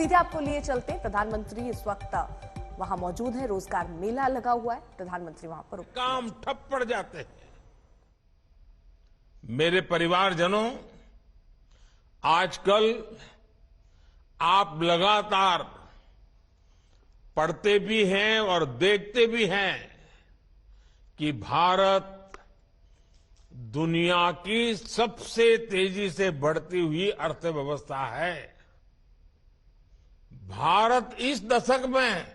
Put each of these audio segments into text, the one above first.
सीधे आपको लिए चलते हैं। प्रधानमंत्री इस वक्त वहां मौजूद है, रोजगार मेला लगा हुआ है, प्रधानमंत्री वहां पर काम ठप पड़ जाते हैं। मेरे परिवारजनों, आजकल आप लगातार पढ़ते भी हैं और देखते भी हैं कि भारत दुनिया की सबसे तेजी से बढ़ती हुई अर्थव्यवस्था है। भारत इस दशक में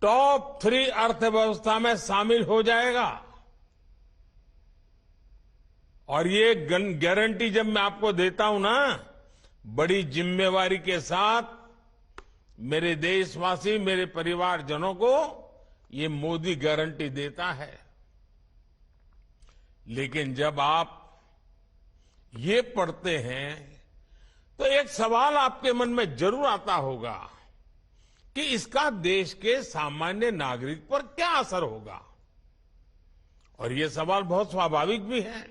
टॉप 3 अर्थव्यवस्था में शामिल हो जाएगा। और ये गारंटी जब मैं आपको देता हूं ना, बड़ी जिम्मेवारी के साथ मेरे देशवासी, मेरे परिवारजनों को ये मोदी गारंटी देता है। लेकिन जब आप ये पढ़ते हैं तो एक सवाल आपके मन में जरूर आता होगा कि इसका देश के सामान्य नागरिक पर क्या असर होगा। और ये सवाल बहुत स्वाभाविक भी है।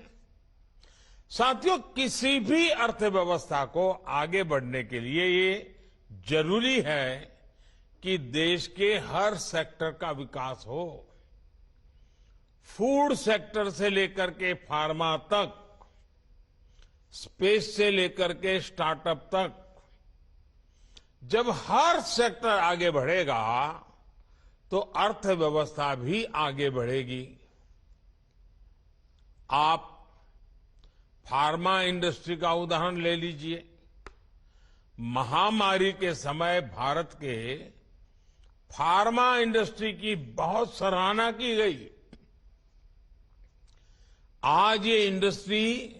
साथियों, किसी भी अर्थव्यवस्था को आगे बढ़ने के लिए ये जरूरी है कि देश के हर सेक्टर का विकास हो। फूड सेक्टर से लेकर के फार्मा तक, स्पेस से लेकर के स्टार्टअप तक, जब हर सेक्टर आगे बढ़ेगा तो अर्थव्यवस्था भी आगे बढ़ेगी। आप फार्मा इंडस्ट्री का उदाहरण ले लीजिए। महामारी के समय भारत के फार्मा इंडस्ट्री की बहुत सराहना की गई। आज ये इंडस्ट्री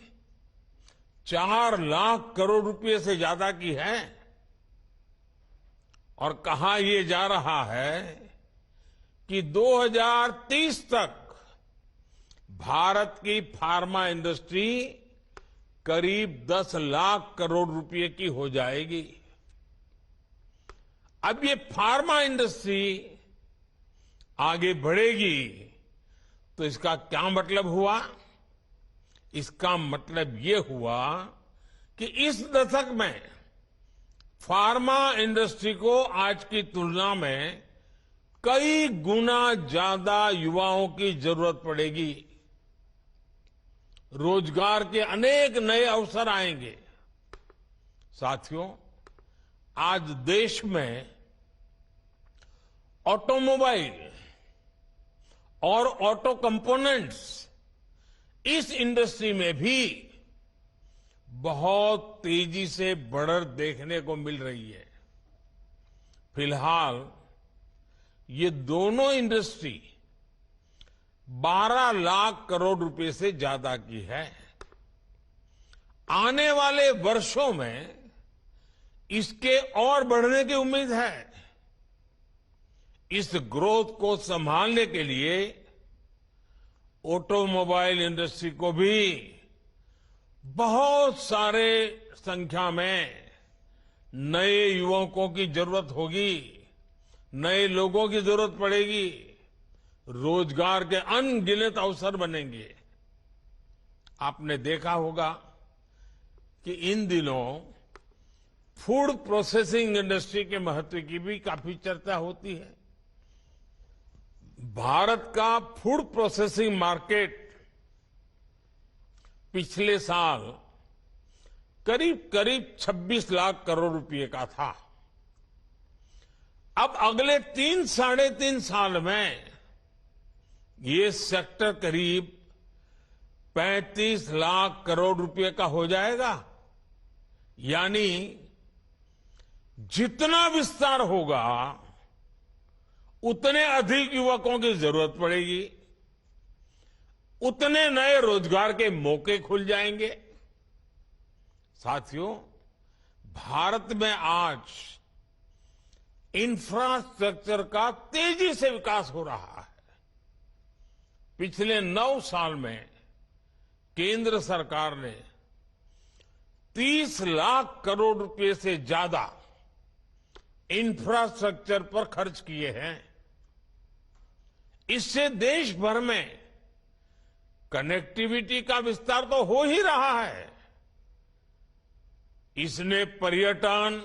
4 लाख करोड़ रुपए से ज्यादा की है। और कहा यह जा रहा है कि 2030 तक भारत की फार्मा इंडस्ट्री करीब 10 लाख करोड़ रुपए की हो जाएगी। अब ये फार्मा इंडस्ट्री आगे बढ़ेगी तो इसका क्या मतलब हुआ? इसका मतलब ये हुआ कि इस दशक में फार्मा इंडस्ट्री को आज की तुलना में कई गुना ज्यादा युवाओं की जरूरत पड़ेगी। रोजगार के अनेक नए अवसर आएंगे। साथियों, आज देश में ऑटोमोबाइल और ऑटो कंपोनेंट्स, इस इंडस्ट्री में भी बहुत तेजी से बढ़त देखने को मिल रही है। फिलहाल ये दोनों इंडस्ट्री 12 लाख करोड़ रुपए से ज्यादा की है। आने वाले वर्षों में इसके और बढ़ने की उम्मीद है। इस ग्रोथ को संभालने के लिए ऑटोमोबाइल इंडस्ट्री को भी बहुत सारे संख्या में नए युवकों की जरूरत होगी, नए लोगों की जरूरत पड़ेगी। रोजगार के अनगिनत अवसर बनेंगे। आपने देखा होगा कि इन दिनों फूड प्रोसेसिंग इंडस्ट्री के महत्व की भी काफी चर्चा होती है। भारत का फूड प्रोसेसिंग मार्केट पिछले साल करीब 26 लाख करोड़ रुपए का था। अब अगले 3-3.5 साल में ये सेक्टर करीब 35 लाख करोड़ रुपए का हो जाएगा। यानी जितना विस्तार होगा उतने अधिक युवकों की जरूरत पड़ेगी, उतने नए रोजगार के मौके खुल जाएंगे। साथियों, भारत में आज इंफ्रास्ट्रक्चर का तेजी से विकास हो रहा है। पिछले 9 साल में केंद्र सरकार ने 30 लाख करोड़ रुपए से ज्यादा इंफ्रास्ट्रक्चर पर खर्च किए हैं। इससे देश भर में कनेक्टिविटी का विस्तार तो हो ही रहा है। इसने पर्यटन,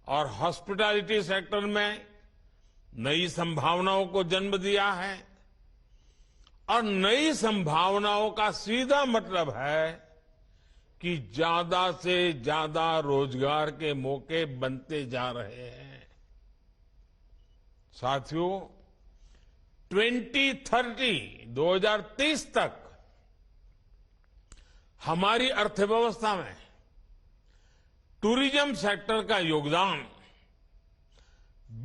और हॉस्पिटैलिटी सेक्टर में नई संभावनाओं को जन्म दिया है। और नई संभावनाओं का सीधा मतलब है कि ज्यादा से ज्यादा रोजगार के मौके बनते जा रहे हैं। साथियों, 2030 तक हमारी अर्थव्यवस्था में टूरिज्म सेक्टर का योगदान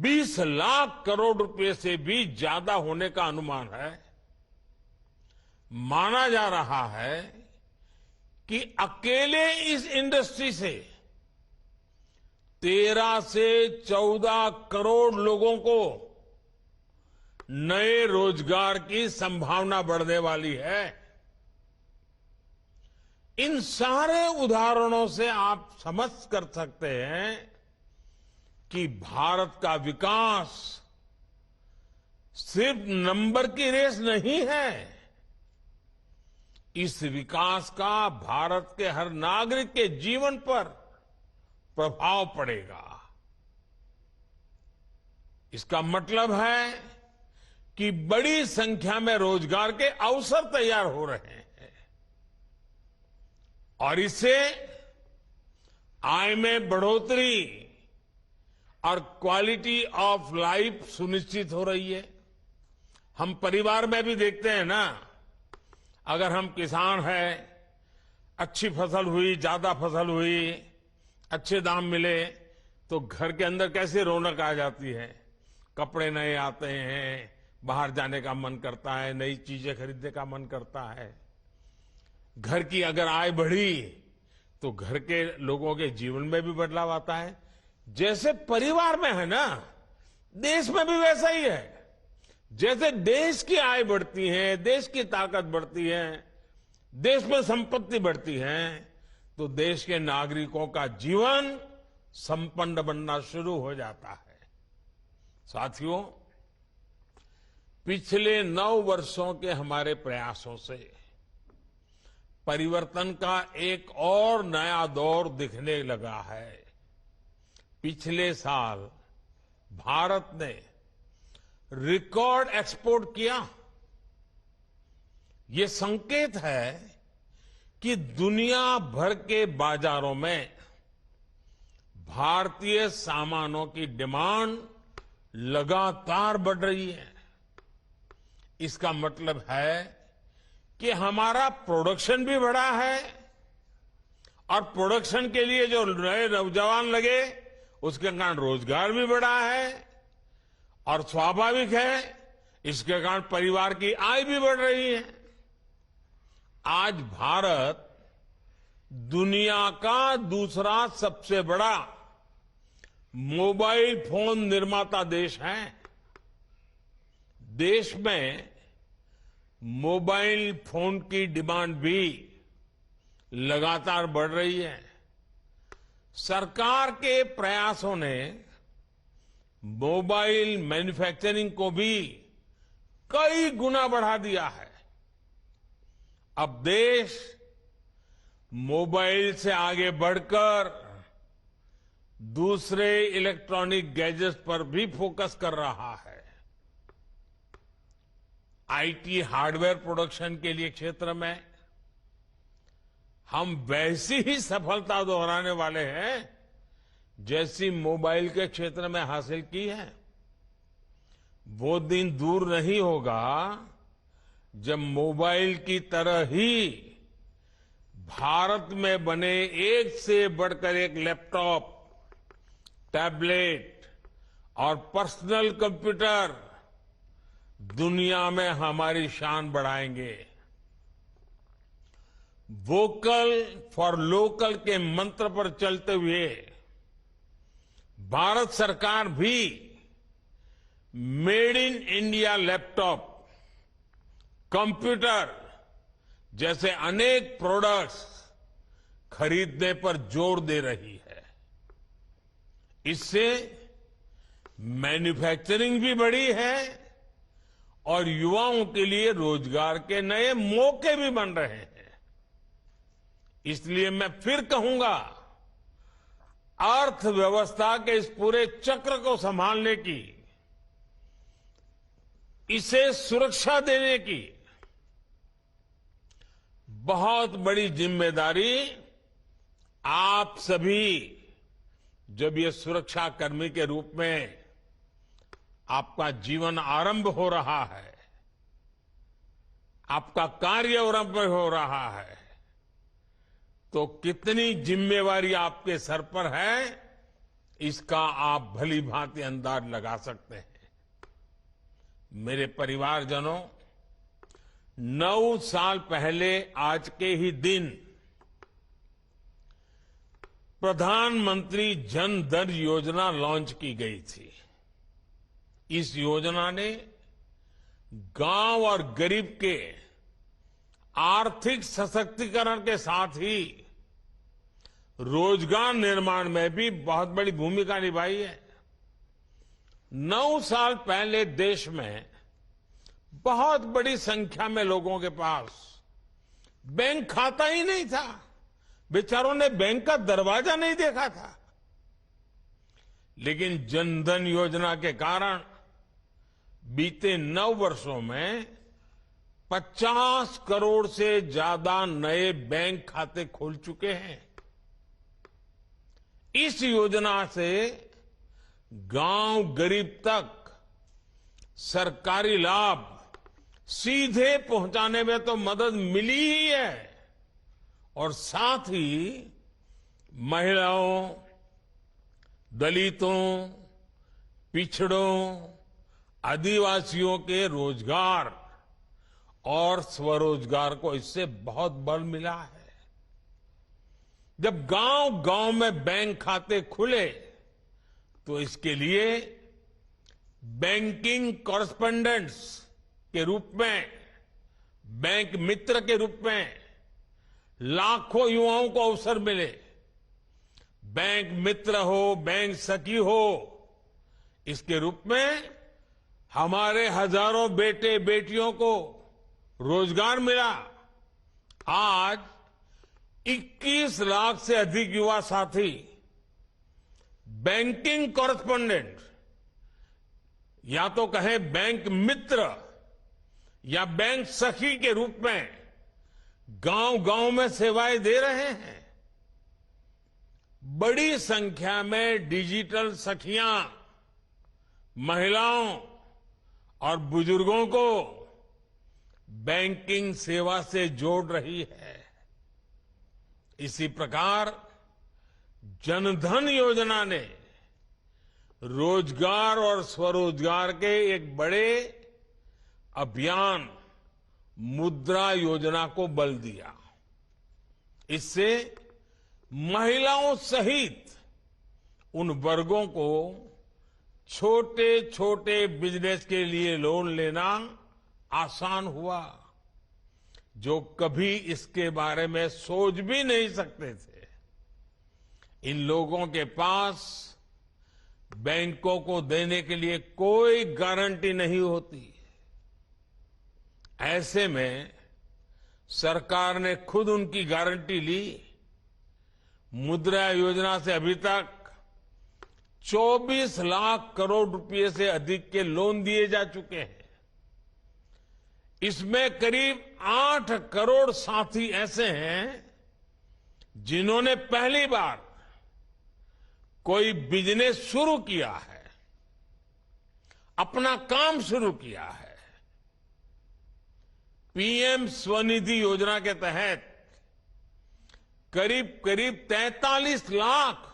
20 लाख करोड़ रुपए से भी ज्यादा होने का अनुमान है। माना जा रहा है कि अकेले इस इंडस्ट्री से 13 से 14 करोड़ लोगों को नए रोजगार की संभावना बढ़ने वाली है। इन सारे उदाहरणों से आप समझ कर सकते हैं कि भारत का विकास सिर्फ नंबर की रेस नहीं है। इस विकास का भारत के हर नागरिक के जीवन पर प्रभाव पड़ेगा। इसका मतलब है कि बड़ी संख्या में रोजगार के अवसर तैयार हो रहे हैं और इससे आय में बढ़ोतरी और क्वालिटी ऑफ लाइफ सुनिश्चित हो रही है। हम परिवार में भी देखते हैं ना, अगर हम किसान हैं, अच्छी फसल हुई, ज्यादा फसल हुई, अच्छे दाम मिले तो घर के अंदर कैसे रौनक आ जाती है। कपड़े नए आते हैं, बाहर जाने का मन करता है, नई चीजें खरीदने का मन करता है। घर की अगर आय बढ़ी तो घर के लोगों के जीवन में भी बदलाव आता है। जैसे परिवार में है ना, देश में भी वैसा ही है। जैसे देश की आय बढ़ती है, देश की ताकत बढ़ती है, देश में संपत्ति बढ़ती है, तो देश के नागरिकों का जीवन संपन्न बनना शुरू हो जाता है। साथियों, पिछले 9 वर्षों के हमारे प्रयासों से परिवर्तन का एक और नया दौर दिखने लगा है। पिछले साल भारत ने रिकॉर्ड एक्सपोर्ट किया। ये संकेत है कि दुनिया भर के बाजारों में भारतीय सामानों की डिमांड लगातार बढ़ रही है। इसका मतलब है कि हमारा प्रोडक्शन भी बढ़ा है और प्रोडक्शन के लिए जो नए नौजवान लगे उसके कारण रोजगार भी बढ़ा है और स्वाभाविक है इसके कारण परिवार की आय भी बढ़ रही है। आज भारत दुनिया का दूसरा सबसे बड़ा मोबाइल फोन निर्माता देश है। देश में मोबाइल फोन की डिमांड भी लगातार बढ़ रही है। सरकार के प्रयासों ने मोबाइल मैन्युफैक्चरिंग को भी कई गुना बढ़ा दिया है। अब देश मोबाइल से आगे बढ़कर दूसरे इलेक्ट्रॉनिक गैजेट्स पर भी फोकस कर रहा है। आईटी हार्डवेयर प्रोडक्शन के लिए क्षेत्र में हम वैसी ही सफलता दोहराने वाले हैं जैसी मोबाइल के क्षेत्र में हासिल की है। वो दिन दूर नहीं होगा जब मोबाइल की तरह ही भारत में बने एक से बढ़कर एक लैपटॉप, टैबलेट और पर्सनल कंप्यूटर दुनिया में हमारी शान बढ़ाएंगे। वोकल फॉर लोकल के मंत्र पर चलते हुए भारत सरकार भी made in India laptop, computer जैसे अनेक प्रोडक्ट्स खरीदने पर जोर दे रही है। इससे मैन्युफैक्चरिंग भी बढ़ी है और युवाओं के लिए रोजगार के नए मौके भी बन रहे हैं। इसलिए मैं फिर कहूंगा, अर्थव्यवस्था के इस पूरे चक्र को संभालने की, इसे सुरक्षा देने की बहुत बड़ी जिम्मेदारी आप सभी, जब ये सुरक्षा कर्मी के रूप में आपका जीवन आरंभ हो रहा है, आपका कार्य आरंभ हो रहा है, तो कितनी जिम्मेवारी आपके सर पर है, इसका आप भली भांति अंदाज लगा सकते हैं। मेरे परिवारजनों, 9 साल पहले आज के ही दिन प्रधानमंत्री जन धन योजना लॉन्च की गई थी। इस योजना ने गांव और गरीब के आर्थिक सशक्तिकरण के साथ ही रोजगार निर्माण में भी बहुत बड़ी भूमिका निभाई है। 9 साल पहले देश में बहुत बड़ी संख्या में लोगों के पास बैंक खाता ही नहीं था, बेचारों ने बैंक का दरवाजा नहीं देखा था। लेकिन जनधन योजना के कारण बीते 9 वर्षों में 50 करोड़ से ज्यादा नए बैंक खाते खुल चुके हैं। इस योजना से गांव गरीब तक सरकारी लाभ सीधे पहुंचाने में तो मदद मिली ही है, और साथ ही महिलाओं, दलितों, पिछड़ों, आदिवासियों के रोजगार और स्वरोजगार को इससे बहुत बल मिला है। जब गांव गांव में बैंक खाते खुले तो इसके लिए बैंकिंग कॉरेस्पोंडेंट्स के रूप में, बैंक मित्र के रूप में लाखों युवाओं को अवसर मिले। बैंक मित्र हो, बैंक सखी हो, इसके रूप में हमारे हजारों बेटे बेटियों को रोजगार मिला। आज 21 लाख से अधिक युवा साथी बैंकिंग कॉरेस्पोंडेंट, या तो कहें बैंक मित्र या बैंक सखी के रूप में गांव गांव में सेवाएं दे रहे हैं। बड़ी संख्या में डिजिटल सखियां महिलाओं और बुजुर्गों को बैंकिंग सेवा से जोड़ रही है। इसी प्रकार जनधन योजना ने रोजगार और स्वरोजगार के एक बड़े अभियान मुद्रा योजना को बल दिया। इससे महिलाओं सहित उन वर्गों को छोटे छोटे बिजनेस के लिए लोन लेना आसान हुआ जो कभी इसके बारे में सोच भी नहीं सकते थे। इन लोगों के पास बैंकों को देने के लिए कोई गारंटी नहीं होती। ऐसे में सरकार ने खुद उनकी गारंटी ली। मुद्रा योजना से अभी तक 24 लाख करोड़ रुपए से अधिक के लोन दिए जा चुके हैं। इसमें करीब 8 करोड़ साथी ऐसे हैं जिन्होंने पहली बार कोई बिजनेस शुरू किया है, अपना काम शुरू किया है। पीएम स्वनिधि योजना के तहत करीब करीब 43 लाख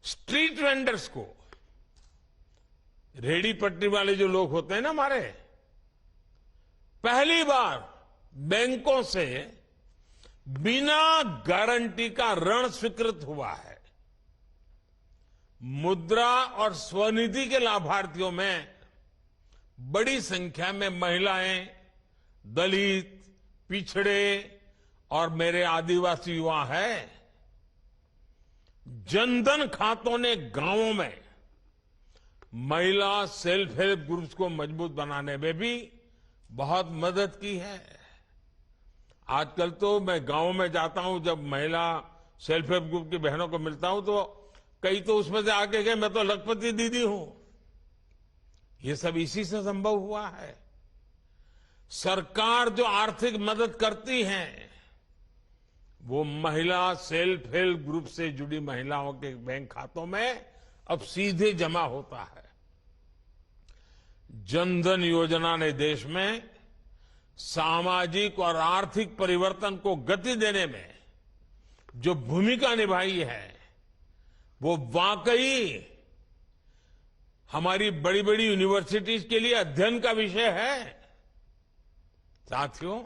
स्ट्रीट वेंडर्स को, रेहड़ी पटरी वाले जो लोग होते हैं ना हमारे, पहली बार बैंकों से बिना गारंटी का ऋण स्वीकृत हुआ है। मुद्रा और स्वनिधि के लाभार्थियों में बड़ी संख्या में महिलाएं, दलित, पिछड़े और मेरे आदिवासी युवा हैं। जनधन खातों ने गांवों में महिला सेल्फ हेल्प ग्रुप्स को मजबूत बनाने में भी बहुत मदद की है। आजकल तो मैं गांव में जाता हूं, जब महिला सेल्फ हेल्प ग्रुप की बहनों को मिलता हूं तो कई तो उसमें से आके गए मैं तो लखपति दीदी हूं। ये सब इसी से संभव हुआ है। सरकार जो आर्थिक मदद करती है वो महिला सेल्फ हेल्प ग्रुप से जुड़ी महिलाओं के बैंक खातों में अब सीधे जमा होता है। जनधन योजना ने देश में सामाजिक और आर्थिक परिवर्तन को गति देने में जो भूमिका निभाई है वो वाकई हमारी बड़ी बड़ी यूनिवर्सिटीज के लिए अध्ययन का विषय है। साथियों,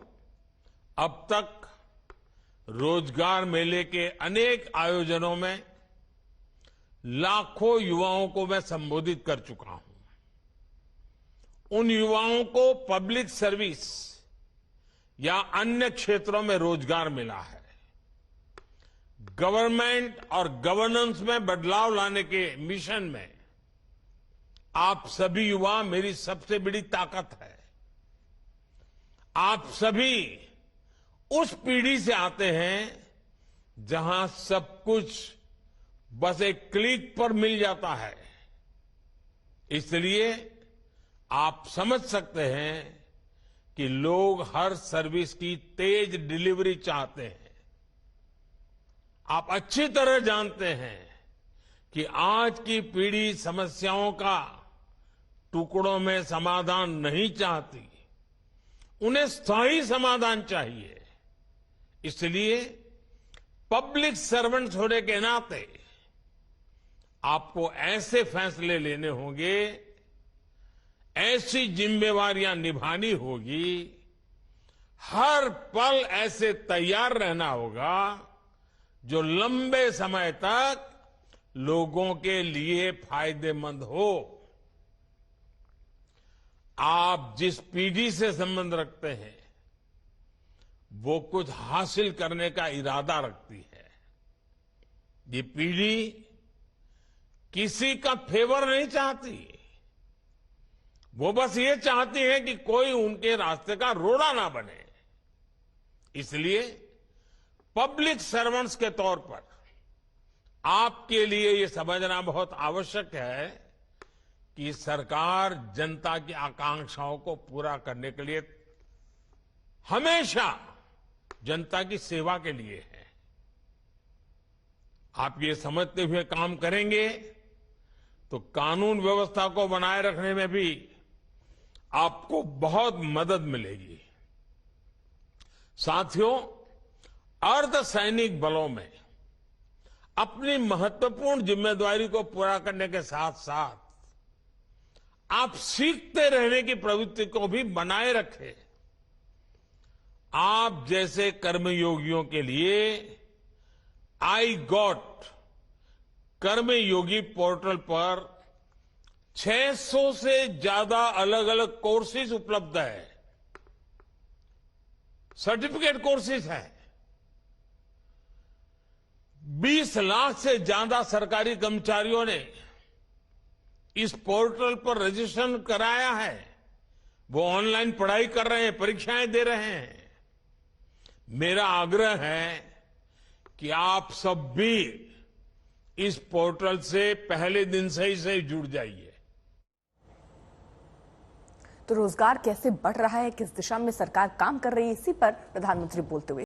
अब तक रोजगार मेले के अनेक आयोजनों में लाखों युवाओं को मैं संबोधित कर चुका हूं। उन युवाओं को पब्लिक सर्विस या अन्य क्षेत्रों में रोजगार मिला है। गवर्नमेंट और गवर्नेंस में बदलाव लाने के मिशन में आप सभी युवा मेरी सबसे बड़ी ताकत है। आप सभी उस पीढ़ी से आते हैं जहां सब कुछ बस एक क्लिक पर मिल जाता है। इसलिए आप समझ सकते हैं कि लोग हर सर्विस की तेज डिलीवरी चाहते हैं। आप अच्छी तरह जानते हैं कि आज की पीढ़ी समस्याओं का टुकड़ों में समाधान नहीं चाहती, उन्हें स्थायी समाधान चाहिए। इसलिए पब्लिक सर्वेंट्स होने के नाते आपको ऐसे फैसले लेने होंगे, ऐसी जिम्मेवारियां निभानी होगी, हर पल ऐसे तैयार रहना होगा जो लंबे समय तक लोगों के लिए फायदेमंद हो। आप जिस पीढ़ी से संबंध रखते हैं वो कुछ हासिल करने का इरादा रखती है। ये पीढ़ी किसी का फेवर नहीं चाहती, वो बस ये चाहती है कि कोई उनके रास्ते का रोड़ा ना बने। इसलिए पब्लिक सर्वेंट्स के तौर पर आपके लिए ये समझना बहुत आवश्यक है कि सरकार जनता की आकांक्षाओं को पूरा करने के लिए हमेशा जनता की सेवा के लिए है। आप ये समझते हुए काम करेंगे तो कानून व्यवस्था को बनाए रखने में भी आपको बहुत मदद मिलेगी। साथियों, अर्धसैनिक बलों में अपनी महत्वपूर्ण जिम्मेदारी को पूरा करने के साथ साथ आप सीखते रहने की प्रवृत्ति को भी बनाए रखें। आप जैसे कर्मयोगियों के लिए आई गॉट कर्मयोगी पोर्टल पर 600 से ज्यादा अलग अलग कोर्सेज उपलब्ध है, सर्टिफिकेट कोर्सेज हैं। 20 लाख से ज्यादा सरकारी कर्मचारियों ने इस पोर्टल पर रजिस्ट्रेशन कराया है। वो ऑनलाइन पढ़ाई कर रहे हैं, परीक्षाएं दे रहे हैं। मेरा आग्रह है कि आप सब भी इस पोर्टल से पहले दिन से ही जुड़ जाइए। तो रोजगार कैसे बढ़ रहा है, किस दिशा में सरकार काम कर रही है, इसी पर प्रधानमंत्री बोलते हुए